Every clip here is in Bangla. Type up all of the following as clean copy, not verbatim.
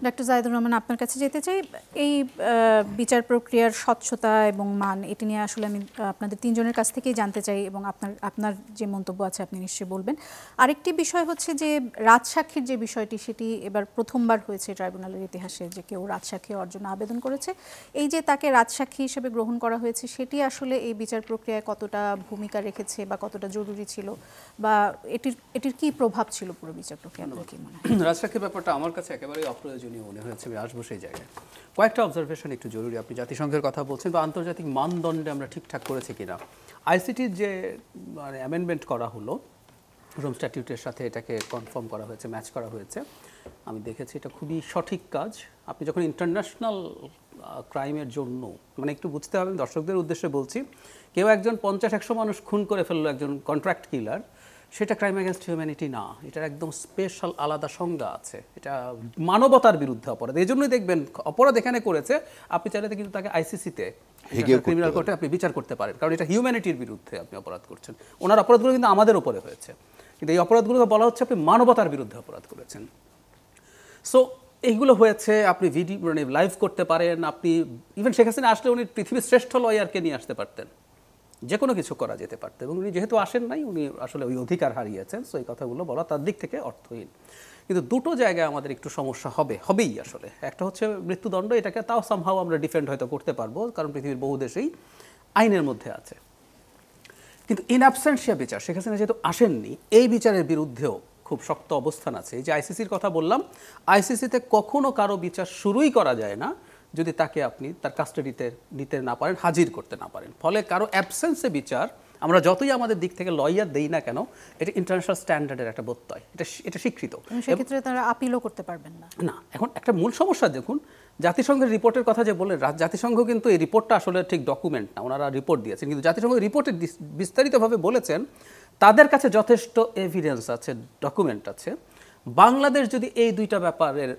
ডক্টর জাহিদুর রহমান, আপনার কাছে যেতে চাই। এই বিচার প্রক্রিয়ার স্বচ্ছতা এবং মান, এটি নিয়ে আসলে আমি আপনাদের তিনজনের কাছ থেকেই জানতে চাই, এবং আপনার যে মন্তব্য আছে আপনি নিশ্চয়ই বলবেন। আরেকটি বিষয় হচ্ছে যে রাজসাক্ষীর যে বিষয়টি, সেটি এবার প্রথমবার হয়েছে ট্রাইব্যুনালের ইতিহাসে যে কেউ রাজসাক্ষী হওয়ার জন্য আবেদন করেছে। এই যে তাকে রাজসাক্ষী হিসেবে গ্রহণ করা হয়েছে, সেটি আসলে এই বিচার প্রক্রিয়ায় কতটা ভূমিকা রেখেছে বা কতটা জরুরি ছিল, বা এটির কি প্রভাব ছিল পুরো বিচার প্রক্রিয়া? কি মনে হয়? রাজসাক্ষীর ব্যাপারটা আমার কাছে একেবারেই অপ্রয়োজনীয় মনে হয়েছে। আমি আসবো সেই জায়গায়। কয়েকটা অবজারভেশন একটু জরুরি। আপনি জাতিসংঘের কথা বলছেন, বা আন্তর্জাতিক মানদণ্ডে আমরা ঠিকঠাক করেছি কিনা। আইসিটির যে মানে অ্যামেন্ডমেন্ট করা হলো, রোম স্ট্যাটিউটের সাথে এটাকে কনফার্ম করা হয়েছে, ম্যাচ করা হয়েছে। আমি দেখেছি এটা খুবই সঠিক কাজ। আপনি যখন ইন্টারন্যাশনাল ক্রাইমের জন্য, মানে একটু বুঝতে হবে, দর্শকদের উদ্দেশ্যে বলছি, কেউ একজন 50-100 মানুষ খুন করে ফেললো, একজন কন্ট্রাক্ট কিলার, সেটা ক্রাইম অ্যাগেনস্ট হিউম্যানিটি না। এটার একদম স্পেশাল আলাদা সংজ্ঞা আছে। এটা মানবতার বিরুদ্ধে অপরাধ। এই জন্যই দেখবেন অপরাধ এখানে করেছে, আপনি চাইলে কিন্তু তাকে আইসিসিতে, ক্রিমিনাল কোর্টে আপনি বিচার করতে পারেন, কারণ এটা হিউম্যানিটির বিরুদ্ধে আপনি অপরাধ করছেন। ওনার অপরাধগুলো কিন্তু আমাদের উপরে হয়েছে, কিন্তু এই অপরাধগুলো বলা হচ্ছে আপনি মানবতার বিরুদ্ধে অপরাধ করেছেন। সো এইগুলো হয়েছে। আপনি ভিডিও মানে লাইভ করতে পারেন। আপনি ইভেন শেখ হাসিনা আসলে উনি পৃথিবীর শ্রেষ্ঠ লয়ারকে নিয়ে আসতে পারতেন, যে কোনো কিছু করা যেতে পারত, এবং উনি যেহেতু আসেন নাই, উনি আসলে ওই অধিকার হারিয়েছেন। সো এই কথাগুলো বলা তার দিক থেকে অর্থহীন। কিন্তু দুটো জায়গায় আমাদের একটু সমস্যা হবেই আসলে। একটা হচ্ছে মৃত্যুদণ্ড, এটাকে তাও সামহাও আমরা ডিফেন্ড হয়তো করতে পারবো, কারণ পৃথিবীর বহু দেশেই আইনের মধ্যে আছে। কিন্তু ইন অ্যাবসেন্সিয়া বিচার, শেখ হাসিনা যেহেতু আসেননি, এই বিচারের বিরুদ্ধেও খুব শক্ত অবস্থান আছে। এই যে আইসিসির কথা বললাম, আইসিসিতে কখনো কারো বিচার শুরুই করা যায় না যদি তাকে আপনি তার কাস্টাডিতে নিতে না পারেন, হাজির করতে না পারেন। ফলে কারো অ্যাবসেন্সে বিচার, আমরা যতই আমাদের দিক থেকে লয়ার দেই না কেন, এটা ইন্টারন্যাশনাল স্ট্যান্ডার্ডের একটা বত্যয়, এটা স্বীকৃত। সেক্ষেত্রে তারা আপিলও করতে পারবেন না। না, এখন একটা মূল সমস্যা দেখুন, জাতিসংঘের রিপোর্টের কথা যে বললেন, জাতিসংঘ কিন্তু এই রিপোর্টটা আসলে ঠিক ডকুমেন্ট না, ওনারা রিপোর্ট দিয়েছেন, কিন্তু জাতিসংঘ রিপোর্টে বিস্তারিতভাবে বলেছেন তাদের কাছে যথেষ্ট এভিডেন্স আছে, ডকুমেন্ট আছে। বাংলাদেশ যদি এই দুইটা ব্যাপারের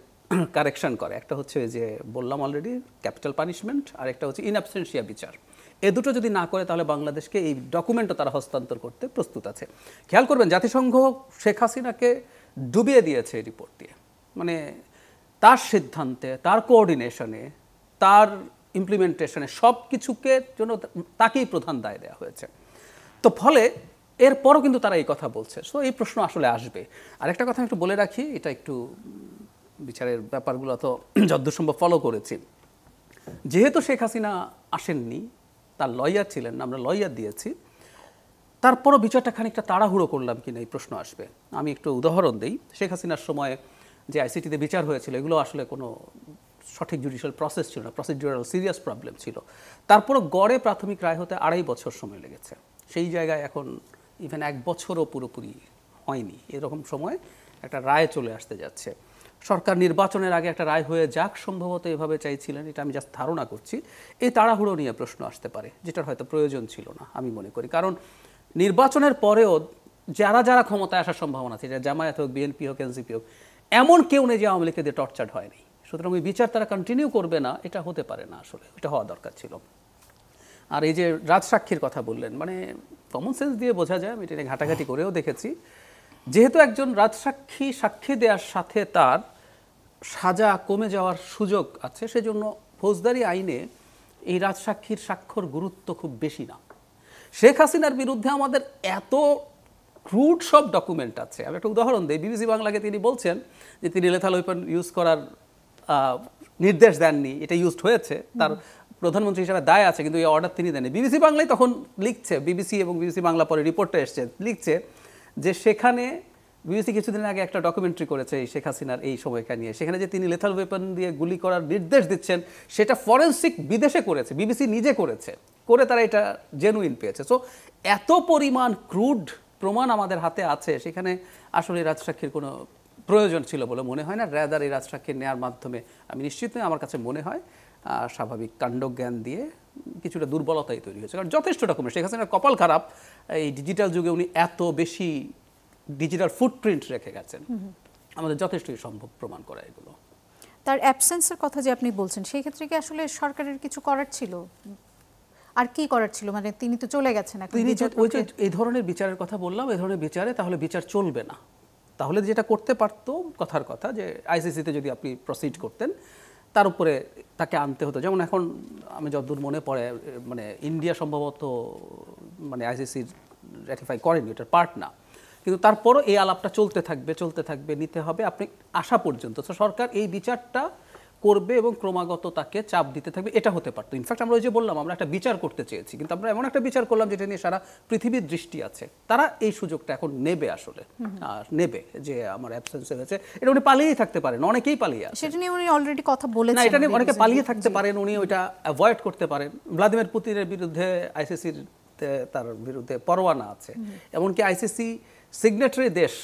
কারেকশন করে, একটা হচ্ছে যে বললাম অলরেডি ক্যাপিটাল পানিশমেন্ট, আর একটা হচ্ছে ইন অ্যাবসেন্সিয়া বিচার, এ দুটো যদি না করে, তাহলে বাংলাদেশকে এই ডকুমেন্টও তারা হস্তান্তর করতে প্রস্তুত আছে। খেয়াল করবেন, জাতিসংঘ শেখ হাসিনাকে ডুবিয়ে দিয়েছে এই রিপোর্ট দিয়ে। মানে তার সিদ্ধান্তে, তার কোঅর্ডিনেশনে, তার ইমপ্লিমেন্টেশনে সব কিছুকে জন্য তাকেই প্রধান দায় দেওয়া হয়েছে। তো ফলে এরপরও কিন্তু তারা এই কথা বলছে। সো এই প্রশ্ন আসলে আসবে। আরেকটা কথা একটু বলে রাখি, এটা একটু বিচারের ব্যাপারগুলো তো যতদূর সম্ভব ফলো করেছি। যেহেতু শেখ হাসিনা আসেননি, তার লয়ার ছিলেন, আমরা লয়ার দিয়েছি, তারপরও বিচারটা খানিকটা তাড়াহুড়ো করলাম কিনা এই প্রশ্ন আসবে। আমি একটু উদাহরণ দিই। শেখ হাসিনার সময় যে আইসিটিতে বিচার হয়েছিল, এগুলো আসলে কোনো সঠিক জুডিশিয়াল প্রসেস ছিল না, প্রসিডিউরাল সিরিয়াস প্রবলেম ছিল। তারপরও গড়ে প্রাথমিক রায় হতে 2.5 বছর সময় লেগেছে। সেই জায়গায় এখন ইভেন 1 বছরও পুরোপুরি হয়নি, এরকম সময় একটা রায় চলে আসতে যাচ্ছে। সরকার নির্বাচনের আগে একটা রায় হয়ে যাক, সম্ভবত এভাবে চাইছিলেন, এটা আমি জাস্ট ধারণা করছি। এই তাড়াহুড়ো নিয়ে প্রশ্ন আসতে পারে, যেটার হয়তো প্রয়োজন ছিল না আমি মনে করি। কারণ নির্বাচনের পরেও যারা যারা ক্ষমতায় আসার সম্ভাবনা আছে, জামায়াত হোক, বিএনপি হোক, এনসিপি হোক, এমন কেউ নেই যে আওয়ামী লীগকে দিয়ে টর্চার্ড হয়নি। সুতরাং ওই বিচার তারা কন্টিনিউ করবে না, এটা হতে পারে না, আসলে এটা হওয়া দরকার ছিল। আর এই যে রাজসাক্ষীর কথা বললেন, মানে কমন সেন্স দিয়ে বোঝা যায়, আমি এটা নিয়ে ঘাটাঘাটি করেও দেখেছি। যেহেতু একজন রাজসাক্ষী সাক্ষী দেওয়ার সাথে তার সাজা কমে যাওয়ার সুযোগ আছে, সেজন্য ফৌজদারি আইনে এই রাজসাক্ষীর স্বাক্ষর গুরুত্ব খুব বেশি না। শেখ হাসিনার বিরুদ্ধে আমাদের এত ক্রুড সব ডকুমেন্ট আছে। আমি একটা উদাহরণ দিই। বিবিসি বাংলাকে তিনি বলছেন যে তিনি লেথাল ওয়েপন ইউজ করার নির্দেশ দেননি, এটা ইউজড হয়েছে, তার প্রধানমন্ত্রী হিসেবে দায় আছে, কিন্তু এই অর্ডার তিনি দেননি। বিবিসি বাংলায় তখন লিখছে, বিবিসি এবং বিবিসি বাংলা পরে রিপোর্টে এসছে, লিখছে যে সেখানে বিবিসি কিছুদিন আগে একটা ডকুমেন্টারি করেছে এই শেখ হাসিনার এই সময়টা নিয়ে, সেখানে যে তিনি লেথাল ওয়েপন দিয়ে গুলি করার নির্দেশ দিচ্ছেন, সেটা ফরেন্সিক বিদেশে করেছে, বিবিসি নিজে করেছে, করে তারা এটা জেনুইন পেয়েছে। সো এত পরিমাণ ক্রুড প্রমাণ আমাদের হাতে আছে, সেখানে আসলে রাজসাক্ষীর কোনো প্রয়োজন ছিল বলে মনে হয় না। র্যাদার এই রাজসাক্ষীর নেওয়ার মাধ্যমে আমি নিশ্চিত নই, আমার কাছে মনে হয় স্বাভাবিক কাণ্ডজ্ঞান দিয়ে কিছুটা দুর্বলতাই তৈরি হয়েছে। কারণ যথেষ্ট ডকুমেন্ট, শেখ হাসিনার কপাল খারাপ, এই ডিজিটাল যুগে উনি এত বেশি ডিজিটাল ফুটপ্রিন্ট রেখে গেছেন, আমাদের যথেষ্টই সম্ভব প্রমাণ করা এগুলো। তার অ্যাবসেন্সের কথা যে আপনি বলছেন, সেই ক্ষেত্রে কি আসলে সরকারের কিছু করার ছিল? আর কি করার ছিল? মানে তিনি তো চলে গেছেন, এই ধরনের বিচারের কথা বললাম, এই ধরনের বিচারে তাহলে বিচার চলবে না, তাহলে যেটা করতে পারতো কথার কথা যে আইসিসিতে যদি আপনি প্রসিড করতেন তার উপরে তাকে আনতে হতো। যেমন এখন আমি যতদূর মনে পড়ে মানে ইন্ডিয়া সম্ভবত মানে আইসিসির র্যাটিফাই করেনি, এটার পার্ট না, কিন্তু তারপরও এই আলাপটা চলতে থাকবে, নিতে হবে আপনি আসা পর্যন্ত। তো সরকার এই বিচারটা করবে এবং ক্রমাগত তাকে চাপ দিতে থাকবে, এটা হতে পারতো। ইনফ্যাক্ট আমরা ওই যে বললাম আমরা একটা বিচার করতে চেয়েছি, কিন্তু আমরা এমন একটা বিচার করলাম যেটা নিয়ে সারা পৃথিবীর দৃষ্টি আছে, তারা এই সুযোগটা এখন নেবে আসলে নেবে যে আমার অ্যাবসেন্স হয়েছে, এটা উনি পালিয়েই থাকতে পারেন, অনেকেই পালিয়ে আছে, সেটা নিয়ে উনি অলরেডি কথা বলেছেন। না এটা নিয়ে অনেকে পালিয়ে থাকতে পারেন, উনি ওইটা অ্যাভয়েড করতে পারেন। ভ্লাদিমির পুতিনের বিরুদ্ধে আইসিসির তার বিরুদ্ধে পরোয়ানা আছে, এমনকি আইসিসি সিগনেটারি দেশ,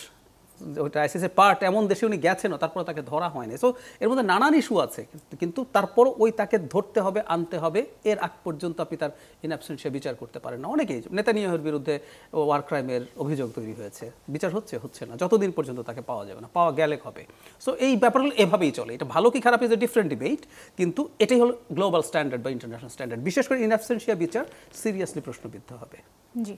ওইটা আইসিসির পার্ট, এমন দেশে উনি গেছেন তারপর তাকে ধরা হয়নি। সো এর মধ্যে নানান ইস্যু আছে, কিন্তু তারপর ওই তাকে ধরতে হবে, আনতে হবে, এর আগ পর্যন্ত আপনি তার ইন অ্যাবসেন্সে বিচার করতে পারেন না। অনেকেই নেতানিয়াহুর বিরুদ্ধে ওয়ার ক্রাইমের অভিযোগ তৈরি হয়েছে, বিচার হচ্ছে না যতদিন পর্যন্ত তাকে পাওয়া যাবে না, পাওয়া গেলে হবে। সো এই ব্যাপারগুলো এভাবেই চলে, এটা ভালো কি খারাপ ইজ এ ডিফারেন্ট ডিবেট, কিন্তু এটাই হলো গ্লোবাল স্ট্যান্ডার্ড বা ইন্টারন্যাশনাল স্ট্যান্ডার্ড। বিশেষ করে ইন অ্যাবসেন্সিয়া বিচার সিরিয়াসলি প্রশ্নবিদ্ধ হবে। জি।